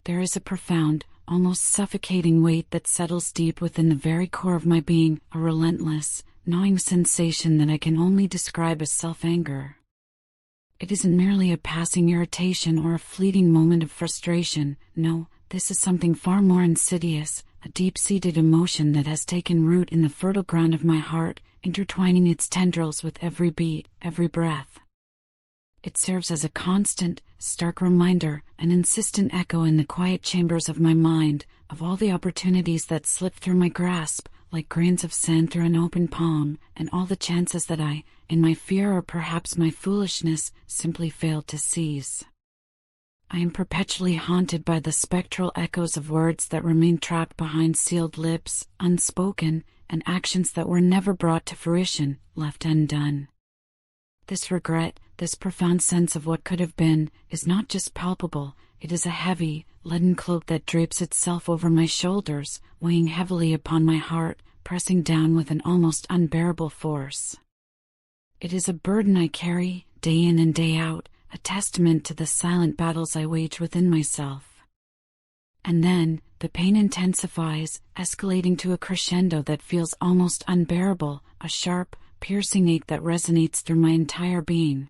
there is a profound, almost suffocating weight that settles deep within the very core of my being, a relentless, gnawing sensation that I can only describe as self-anger. It isn't merely a passing irritation or a fleeting moment of frustration. No, this is something far more insidious, a deep-seated emotion that has taken root in the fertile ground of my heart, intertwining its tendrils with every beat, every breath. It serves as a constant, stark reminder, an insistent echo in the quiet chambers of my mind, of all the opportunities that slip through my grasp, like grains of sand through an open palm, and all the chances that I, in my fear or perhaps my foolishness, simply failed to seize. I am perpetually haunted by the spectral echoes of words that remain trapped behind sealed lips, unspoken, and actions that were never brought to fruition, left undone. This regret, this profound sense of what could have been, is not just palpable, it is a heavy, leaden cloak that drapes itself over my shoulders, weighing heavily upon my heart, pressing down with an almost unbearable force. It is a burden I carry, day in and day out, a testament to the silent battles I wage within myself. And then, the pain intensifies, escalating to a crescendo that feels almost unbearable, a sharp, piercing ache that resonates through my entire being.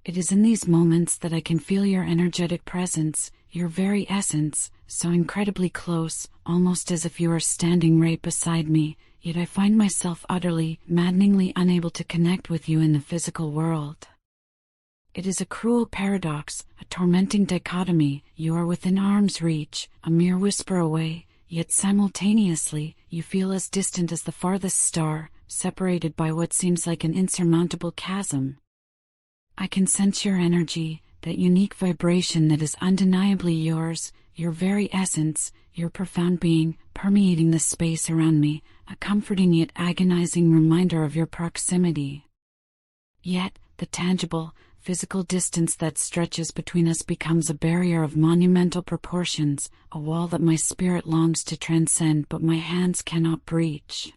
It is in these moments that I can feel your energetic presence, your very essence, so incredibly close, almost as if you are standing right beside me, yet I find myself utterly, maddeningly unable to connect with you in the physical world. It is a cruel paradox, a tormenting dichotomy. You are within arm's reach, a mere whisper away, yet simultaneously, you feel as distant as the farthest star, separated by what seems like an insurmountable chasm. I can sense your energy, that unique vibration that is undeniably yours, your very essence, your profound being, permeating the space around me, a comforting yet agonizing reminder of your proximity. Yet, the tangible, physical distance that stretches between us becomes a barrier of monumental proportions, a wall that my spirit longs to transcend but my hands cannot breach.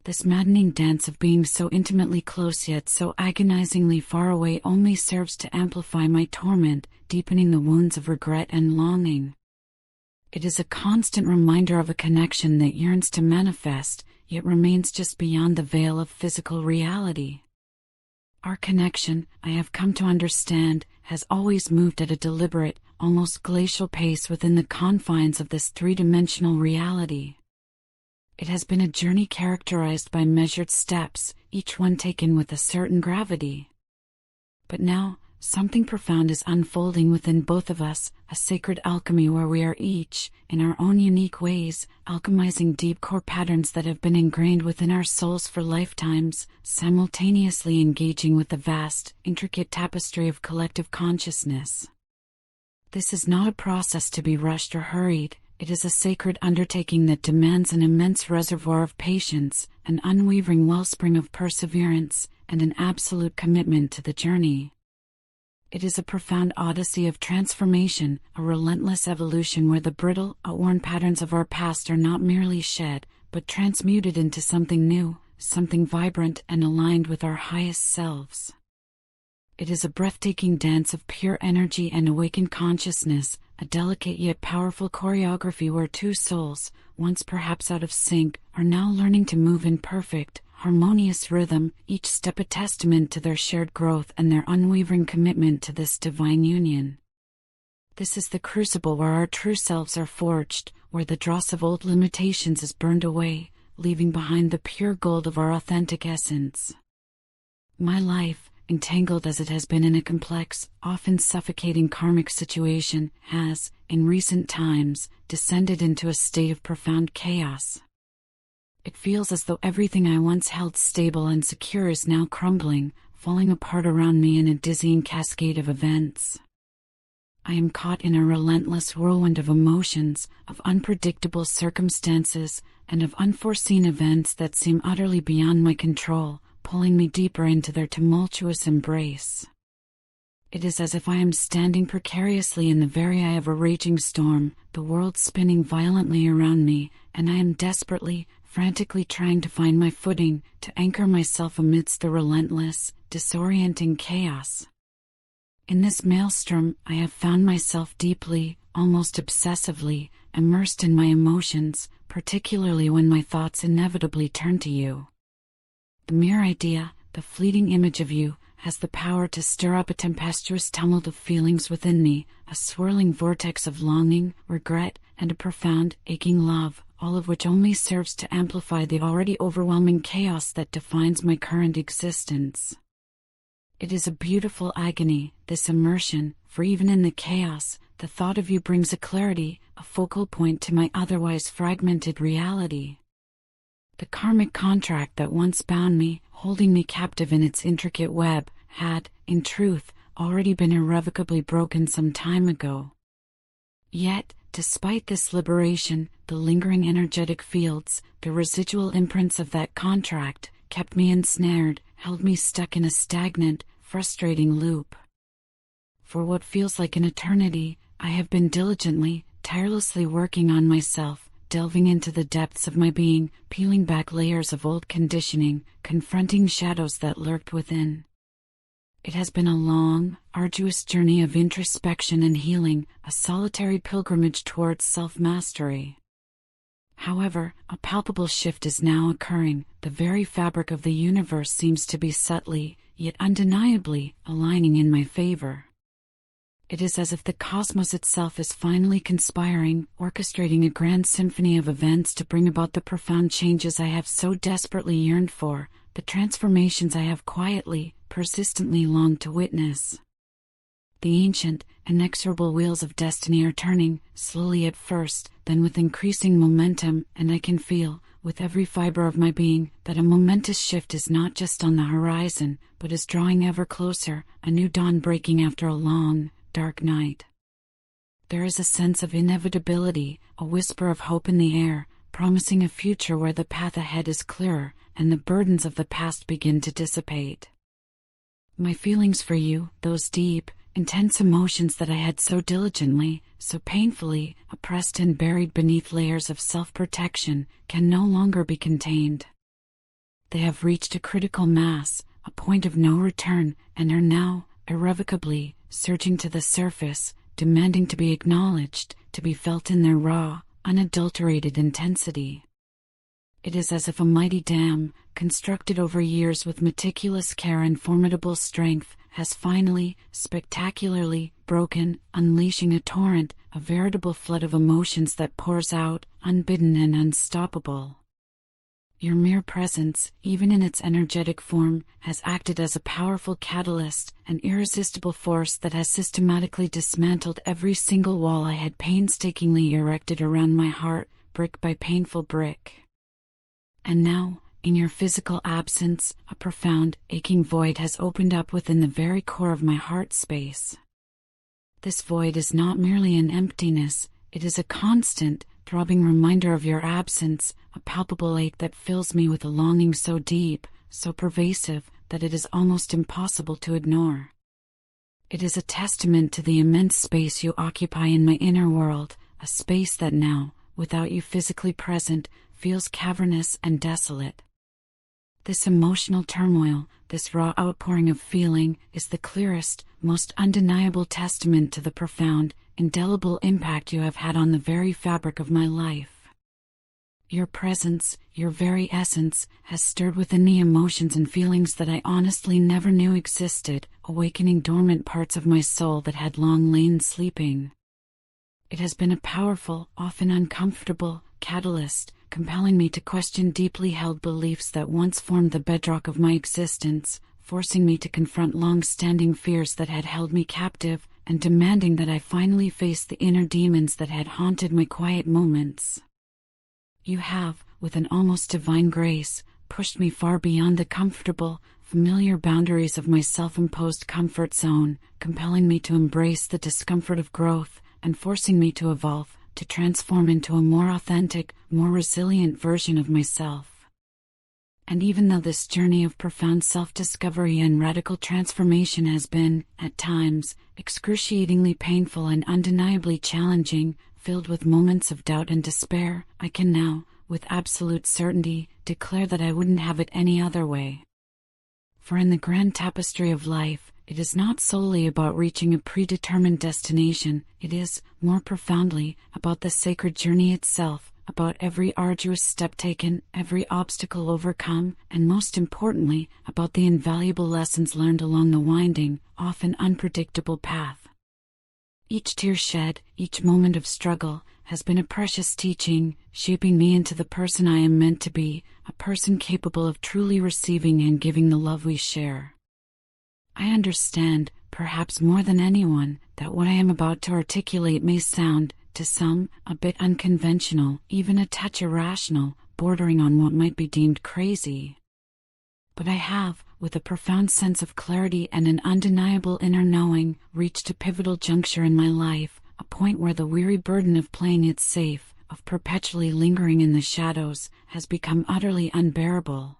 This maddening dance of being so intimately close yet so agonizingly far away only serves to amplify my torment, deepening the wounds of regret and longing. It is a constant reminder of a connection that yearns to manifest, yet remains just beyond the veil of physical reality. Our connection, I have come to understand, has always moved at a deliberate, almost glacial pace within the confines of this three-dimensional reality. It has been a journey characterized by measured steps, each one taken with a certain gravity. But now, something profound is unfolding within both of us, a sacred alchemy where we are each, in our own unique ways, alchemizing deep core patterns that have been ingrained within our souls for lifetimes, simultaneously engaging with the vast, intricate tapestry of collective consciousness. This is not a process to be rushed or hurried. It is a sacred undertaking that demands an immense reservoir of patience, an unwavering wellspring of perseverance, and an absolute commitment to the journey. It is a profound odyssey of transformation, a relentless evolution where the brittle, outworn patterns of our past are not merely shed, but transmuted into something new, something vibrant and aligned with our highest selves. It is a breathtaking dance of pure energy and awakened consciousness, a delicate yet powerful choreography where two souls, once perhaps out of sync, are now learning to move in perfect, harmonious rhythm, each step a testament to their shared growth and their unwavering commitment to this divine union. This is the crucible where our true selves are forged, where the dross of old limitations is burned away, leaving behind the pure gold of our authentic essence. My life, entangled as it has been in a complex, often suffocating karmic situation, has, in recent times, descended into a state of profound chaos. It feels as though everything I once held stable and secure is now crumbling, falling apart around me in a dizzying cascade of events. I am caught in a relentless whirlwind of emotions, of unpredictable circumstances, and of unforeseen events that seem utterly beyond my control, pulling me deeper into their tumultuous embrace. It is as if I am standing precariously in the very eye of a raging storm, the world spinning violently around me, and I am desperately, frantically trying to find my footing, to anchor myself amidst the relentless, disorienting chaos. In this maelstrom, I have found myself deeply, almost obsessively, immersed in my emotions, particularly when my thoughts inevitably turn to you. The mere idea, the fleeting image of you, has the power to stir up a tempestuous tumult of feelings within me, a swirling vortex of longing, regret, and a profound, aching love, all of which only serves to amplify the already overwhelming chaos that defines my current existence. It is a beautiful agony, this immersion, for even in the chaos, the thought of you brings a clarity, a focal point to my otherwise fragmented reality. The karmic contract that once bound me, holding me captive in its intricate web, had, in truth, already been irrevocably broken some time ago. Yet, despite this liberation, the lingering energetic fields, the residual imprints of that contract, kept me ensnared, held me stuck in a stagnant, frustrating loop. For what feels like an eternity, I have been diligently, tirelessly working on myself, delving into the depths of my being, peeling back layers of old conditioning, confronting shadows that lurked within. It has been a long, arduous journey of introspection and healing, a solitary pilgrimage towards self-mastery. However, a palpable shift is now occurring. The very fabric of the universe seems to be subtly, yet undeniably, aligning in my favor. It is as if the cosmos itself is finally conspiring, orchestrating a grand symphony of events to bring about the profound changes I have so desperately yearned for, the transformations I have quietly, persistently longed to witness. The ancient, inexorable wheels of destiny are turning, slowly at first, then with increasing momentum, and I can feel, with every fiber of my being, that a momentous shift is not just on the horizon, but is drawing ever closer, a new dawn breaking after a long, dark night. There is a sense of inevitability, a whisper of hope in the air, promising a future where the path ahead is clearer, and the burdens of the past begin to dissipate. My feelings for you, those deep, intense emotions that I had so diligently, so painfully, oppressed and buried beneath layers of self-protection, can no longer be contained. They have reached a critical mass, a point of no return, and are now, irrevocably, surging to the surface, demanding to be acknowledged, to be felt in their raw, unadulterated intensity. It is as if a mighty dam, constructed over years with meticulous care and formidable strength, has finally, spectacularly, broken, unleashing a torrent, a veritable flood of emotions that pours out, unbidden and unstoppable. Your mere presence, even in its energetic form, has acted as a powerful catalyst, an irresistible force that has systematically dismantled every single wall I had painstakingly erected around my heart, brick by painful brick. And now, in your physical absence, a profound, aching void has opened up within the very core of my heart space. This void is not merely an emptiness, it is a constant, throbbing reminder of your absence, a palpable ache that fills me with a longing so deep, so pervasive, that it is almost impossible to ignore. It is a testament to the immense space you occupy in my inner world, a space that now, without you physically present, feels cavernous and desolate. This emotional turmoil, this raw outpouring of feeling, is the clearest, most undeniable testament to the profound, indelible impact you have had on the very fabric of my life. Your presence, your very essence, has stirred within me emotions and feelings that I honestly never knew existed, awakening dormant parts of my soul that had long lain sleeping. It has been a powerful, often uncomfortable, catalyst, compelling me to question deeply held beliefs that once formed the bedrock of my existence, forcing me to confront long-standing fears that had held me captive, and demanding that I finally face the inner demons that had haunted my quiet moments. You have, with an almost divine grace, pushed me far beyond the comfortable, familiar boundaries of my self-imposed comfort zone, compelling me to embrace the discomfort of growth, and forcing me to evolve, to transform into a more authentic, more resilient version of myself. And even though this journey of profound self-discovery and radical transformation has been, at times, excruciatingly painful and undeniably challenging, filled with moments of doubt and despair, I can now, with absolute certainty, declare that I wouldn't have it any other way. For in the grand tapestry of life, it is not solely about reaching a predetermined destination, it is, more profoundly, about the sacred journey itself, about every arduous step taken, every obstacle overcome, and most importantly, about the invaluable lessons learned along the winding, often unpredictable path. Each tear shed, each moment of struggle, has been a precious teaching, shaping me into the person I am meant to be, a person capable of truly receiving and giving the love we share. I understand, perhaps more than anyone, that what I am about to articulate may sound, to some, a bit unconventional, even a touch irrational, bordering on what might be deemed crazy. But I have, with a profound sense of clarity and an undeniable inner knowing, reached a pivotal juncture in my life, a point where the weary burden of playing it safe, of perpetually lingering in the shadows, has become utterly unbearable.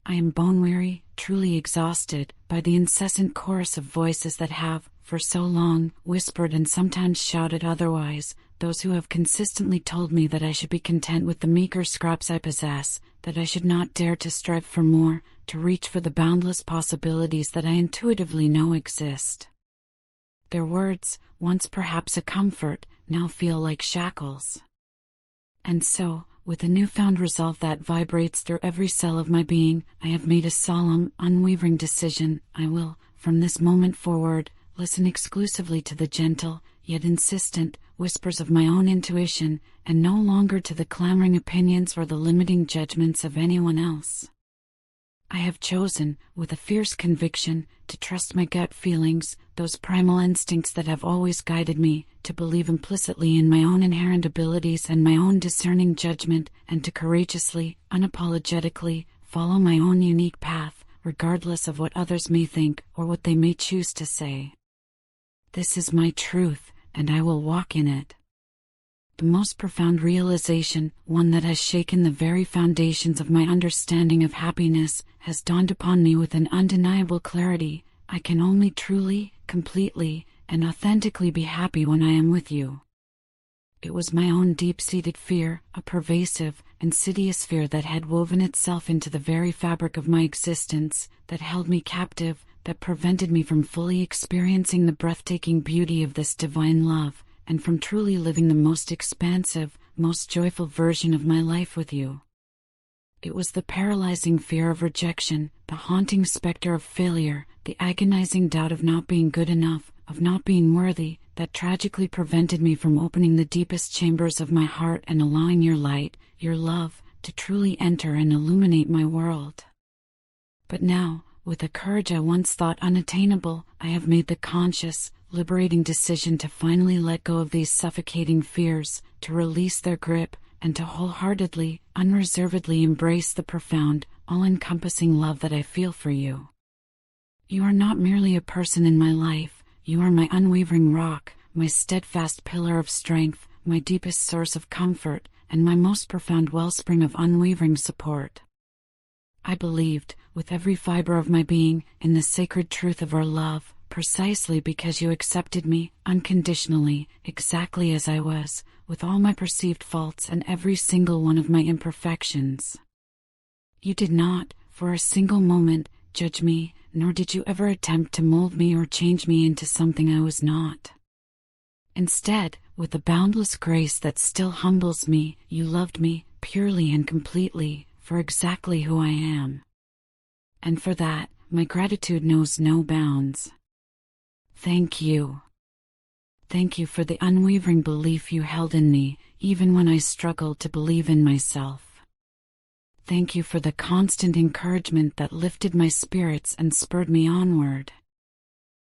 I am bone-weary, truly exhausted, by the incessant chorus of voices that have, for so long, whispered and sometimes shouted otherwise, those who have consistently told me that I should be content with the meager scraps I possess, that I should not dare to strive for more, to reach for the boundless possibilities that I intuitively know exist. Their words, once perhaps a comfort, now feel like shackles. And so, with a newfound resolve that vibrates through every cell of my being, I have made a solemn, unwavering decision. I will, from this moment forward, listen exclusively to the gentle, yet insistent, whispers of my own intuition, and no longer to the clamoring opinions or the limiting judgments of anyone else. I have chosen, with a fierce conviction, to trust my gut feelings, those primal instincts that have always guided me, to believe implicitly in my own inherent abilities and my own discerning judgment, and to courageously, unapologetically, follow my own unique path, regardless of what others may think or what they may choose to say. This is my truth, and I will walk in it. The most profound realization, one that has shaken the very foundations of my understanding of happiness, has dawned upon me with an undeniable clarity. I can only truly, completely, and authentically be happy when I am with you. It was my own deep-seated fear, a pervasive, insidious fear that had woven itself into the very fabric of my existence, that held me captive, that prevented me from fully experiencing the breathtaking beauty of this divine love, and from truly living the most expansive, most joyful version of my life with you. It was the paralyzing fear of rejection, the haunting specter of failure, the agonizing doubt of not being good enough, of not being worthy, that tragically prevented me from opening the deepest chambers of my heart and allowing your light, your love, to truly enter and illuminate my world. But now, with a courage I once thought unattainable, I have made the conscious, liberating decision to finally let go of these suffocating fears, to release their grip, and to wholeheartedly, unreservedly embrace the profound, all-encompassing love that I feel for you. You are not merely a person in my life, you are my unwavering rock, my steadfast pillar of strength, my deepest source of comfort, and my most profound wellspring of unwavering support. I believed, with every fiber of my being, in the sacred truth of our love, precisely because you accepted me, unconditionally, exactly as I was, with all my perceived faults and every single one of my imperfections. You did not, for a single moment, judge me, nor did you ever attempt to mold me or change me into something I was not. Instead, with a boundless grace that still humbles me, you loved me, purely and completely, for exactly who I am. And for that, my gratitude knows no bounds. Thank you. Thank you for the unwavering belief you held in me, even when I struggled to believe in myself. Thank you for the constant encouragement that lifted my spirits and spurred me onward.